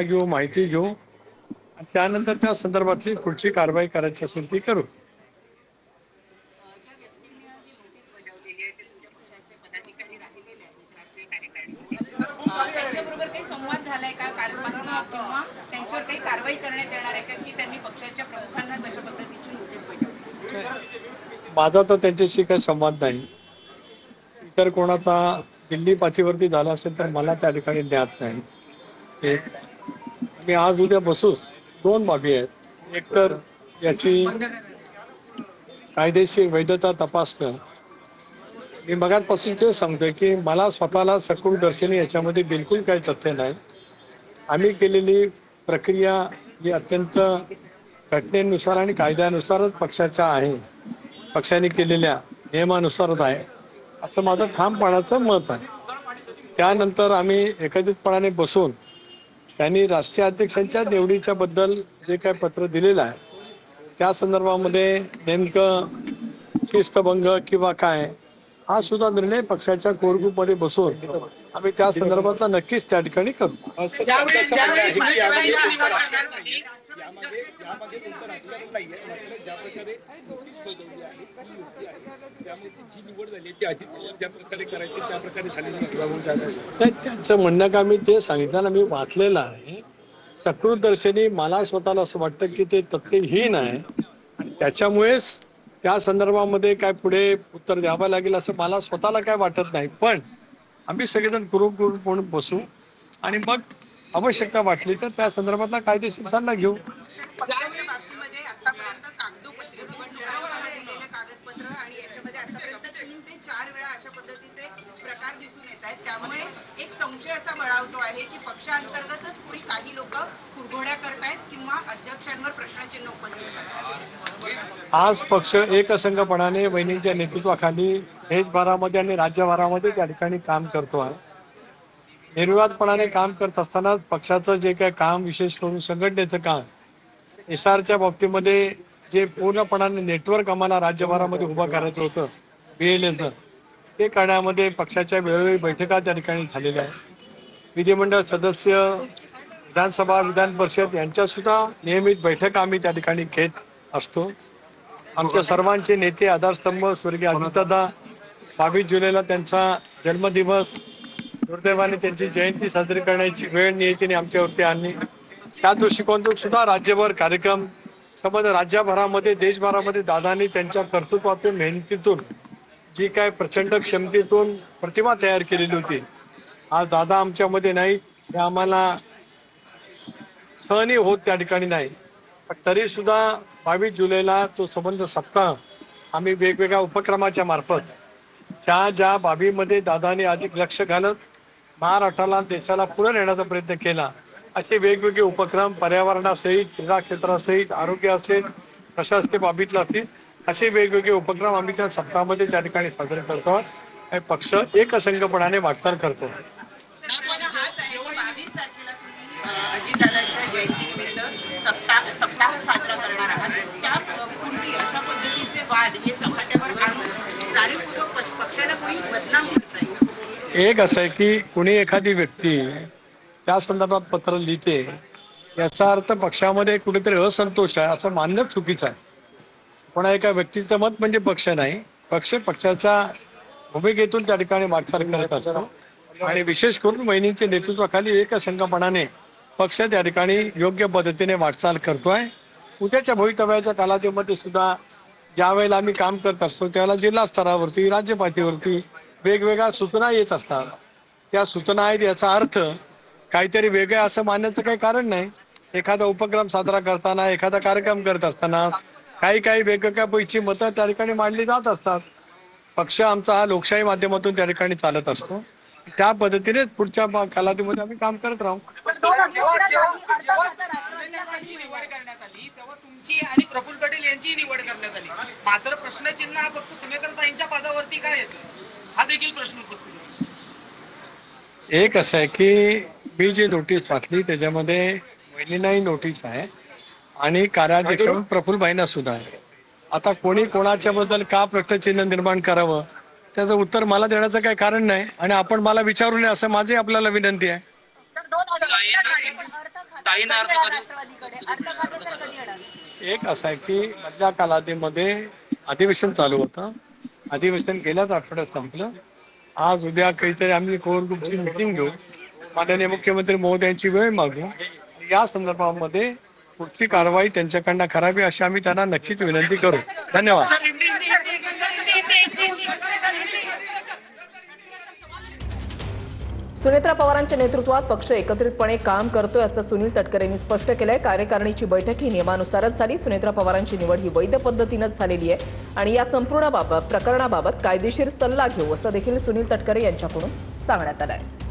घेऊ, माहिती घेऊ आणि त्यानंतर त्या संदर्भातली पुढची कारवाई करायची असेल ती करू. त्यांच्याबरोबर काही संवाद झालाय का कालपासून किंवा त्यांच्यावर काही कारवाई करण्यात येणार आहे का की त्यांनी पक्षाच्या प्रमुखांनाच अशा पद्धतीची नोटीस बजावली? माझा तर त्यांच्याशी काही संवाद नाही. इतर कोणाचा दिल्ली पाथीवरती झाला असेल तर मला त्या ठिकाणी ज्ञात नाही. एक मी आज उद्या बसूच दोन बाबी आहेत. एक तर याची कायदेशीर वैधता तपासणं. मी मगाचपासून ते सांगतोय की मला स्वतःला सकृतदर्शनी याच्यामध्ये बिलकुल काही तथ्य नाही. आम्ही केलेली प्रक्रिया ही अत्यंत घटनेनुसार आणि कायद्यानुसारच पक्षाच्या आहे, पक्षाने केलेल्या नियमानुसारच आहे असं माझं ठामपणाचं मत आहे. त्यानंतर आम्ही एकत्रितपणाने बसून त्यांनी राष्ट्रीय अध्यक्षांच्या निवडीच्या बद्दल जे काय पत्र दिलेलं आहे त्या संदर्भामध्ये नेमकं शिस्तभंग किंवा काय हा सुद्धा निर्णय पक्षाच्या कोर ग्रुपमध्ये बसून आम्ही त्या संदर्भातला नक्कीच त्या ठिकाणी करू. त्यांचं म्हणणं का मी ते सांगितलं ना, मी वाचलेलं आहे. सकृतदर्शनी मला स्वतःला असं वाटतं की ते तथ्यहीन आहे आणि त्याच्यामुळेच त्या संदर्भामध्ये काय पुढे उत्तर द्यावं लागेल असं मला स्वतःला काय वाटत नाही. पण आम्ही सगळेजण म्हणून बसू आणि मग आवश्यकता वाटली तर त्या संदर्भातला कायदेशीर सल्ला घेऊ. पक्षाच्या बाबतीमध्ये आतापर्यंत कागदोपत्री निवडणूक आयोगाला दिलेले कागदपत्र आणि याच्यामध्ये आतापर्यंत 3 ते 4 वेळा अशा पद्धतीचे प्रकार दिसून येत आहेत. त्यामुळे एक संशय असा बळावतो आहे की पक्षांतर्गतच कुणी काही लोक कुरघोड्या करतायत किंवा अध्यक्षांवर प्रश्नचिन्ह उपस्थित करतात. आज पक्ष एकसंघपणाने वहिनींच्या नेतृत्वाखाली देशभरामध्ये आणि राज्यभरामध्ये त्या ठिकाणी काम करतो आहे. निर्विवादपणाने काम करत असतानाच पक्षाचं जे काय काम, विशेष करून संघटनेचं काम, एसआरच्या बाबतीमध्ये जे पूर्णपणाने नेटवर्क आम्हाला राज्यभरामध्ये उभं करायचं होतं BLAचं, ते करण्यामध्ये पक्षाच्या वेळोवेळी बैठका त्या ठिकाणी झालेल्या आहेत. विधिमंडळ सदस्य, विधानसभा, विधान परिषद यांच्या सुद्धा नियमित बैठका आम्ही त्या ठिकाणी घेत असतो. आमच्या सर्वांचे नेते आधारस्तंभ स्वर्गीय अजितदादा, 22 जुलैला त्यांचा जन्मदिवस, दुर्दैवाने त्यांची जयंती साजरी करण्याची वेळ नियतीने आमच्यावरती आणली. त्या दृष्टिकोनातून सुद्धा राज्यभर कार्यक्रम, संबंध राज्यभरामध्ये देशभरामध्ये दादांनी त्यांच्या कर्तृत्वातून, मेहनतीतून जी काय प्रचंड क्षमतेतून प्रतिमा तयार केलेली होती, आज दादा आमच्यामध्ये नाही हे आम्हाला सहनीय होत त्या ठिकाणी नाही. पण तरी सुद्धा 22 जुलैला तो संबंध सप्ताह आम्ही वेगवेगळ्या उपक्रमाच्या मार्फत ज्या बाबीमध्ये दादाने अधिक लक्ष घालत महाराष्ट्राला, देशाला पुढे नेण्याचा प्रयत्न केला, असे वेगवेगळे उपक्रम पर्यावरणासहित, क्रीडा क्षेत्रासहित, आरोग्य असेल, प्रशासकीय बाबीतला असेल, असे वेगवेगळे उपक्रम आम्ही त्या सप्ताहामध्ये त्या ठिकाणी साजरे करतो. पक्ष एकसंघपणाने वाटचाल करतो. अजितदादांच्या जयंतीनिमित्त सप्ताह साजरा करणार आहात. त्यापूर्वी अशा पद्धतीचे वाद हे चव्हाट्यावर आणून जाणीवपूर्वक पक्षाला कोणी बदनाम करत नाही. एक असं आहे की कुणी एखादी व्यक्ती त्या संदर्भात पत्र लिहिते याचा अर्थ पक्षामध्ये कुठेतरी असंतोष आहे असं मानणं चुकीचं आहे. पण एका व्यक्तीचं मत म्हणजे पक्ष नाही. पक्ष पक्षाच्या भूमिकेतून त्या ठिकाणी वाटचाल करत असतो आणि विशेष करून वहिनींच्या नेतृत्वाखाली एकसंघपणाने पक्ष त्या ठिकाणी योग्य पद्धतीने वाटचाल करतोय. उद्याच्या भवितव्याच्या कालावधीमध्ये सुद्धा ज्या वेळेला आम्ही काम करत असतो त्यावेळेला जिल्हा स्तरावरती, राज्य पातळीवरती वेगवेगळ्या सूचना येत असतात. त्या सूचना आहेत याचा अर्थ काहीतरी वेगळं असं मानण्याचं काही कारण नाही. एखादा उपक्रम साजरा करताना, एखादा कार्यक्रम करत असताना काही वेगवेगळ्या पैकी मतं त्या ठिकाणी मांडली जात असतात. पक्ष आमचा हा लोकशाही माध्यमातून त्या ठिकाणी चालत असतो. त्या पद्धतीने पुढच्या कालावधीमध्ये आम्ही काम करत राहू. निवड करण्यात आली तेव्हा तुमची आणि प्रफुल्ल पटेल यांची निवड करण्यात आली, मात्र प्रश्नचिन्ह हा फक्त सुमेकरताईंच्या पदावरती काय येतो हा देखील प्रश्न उपस्थित होतो. एक असं आहे की मी जी नोटीस वाचली त्याच्यामध्ये वहिनींनाही नोटीस आहे आणि कार्याध्यक्ष प्रफुल्लभाईंना सुद्धा आहे. आता कोणी कोणाच्या बद्दल का प्रश्नचिन्ह निर्माण करावं त्याचं उत्तर मला देण्याचं काही कारण नाही आणि आपण मला विचारू नये असं माझी आपल्याला विनंती आहे. काही ना कधी येणार राष्ट्रवादीकडे अर्थ खातं तर कधी येणार? एक असं आहे की मधल्या कालावधीमध्ये अधिवेशन चालू होतं. अधिवेशन गेल्याच आठवड्यात संपलं. आज उद्या काहीतरी आम्ही कोर ग्रुपची मिटिंग घेऊ, माननीय मुख्यमंत्री महोदयांची वेळ मागू. या संदर्भामध्ये पुढची कारवाई त्यांच्याकडनं करावी अशी आम्ही त्यांना नक्कीच विनंती करू. धन्यवाद. सुनेत्रा पवारांच्या नेतृत्वात पक्ष एकत्रितपणे काम करतोय असं सुनील तटकरे यांनी स्पष्ट केलंय. कार्यकारिणीची बैठक ही नियमानुसारच झाली. सुनेत्रा पवारांची निवड ही वैध पद्धतीनंच झालेली आहे आणि या संपूर्ण प्रकरणाबाबत कायदेशीर सल्ला घेऊ असं देखील सुनील तटकरे यांच्याकडून सांगण्यात आलं आहे.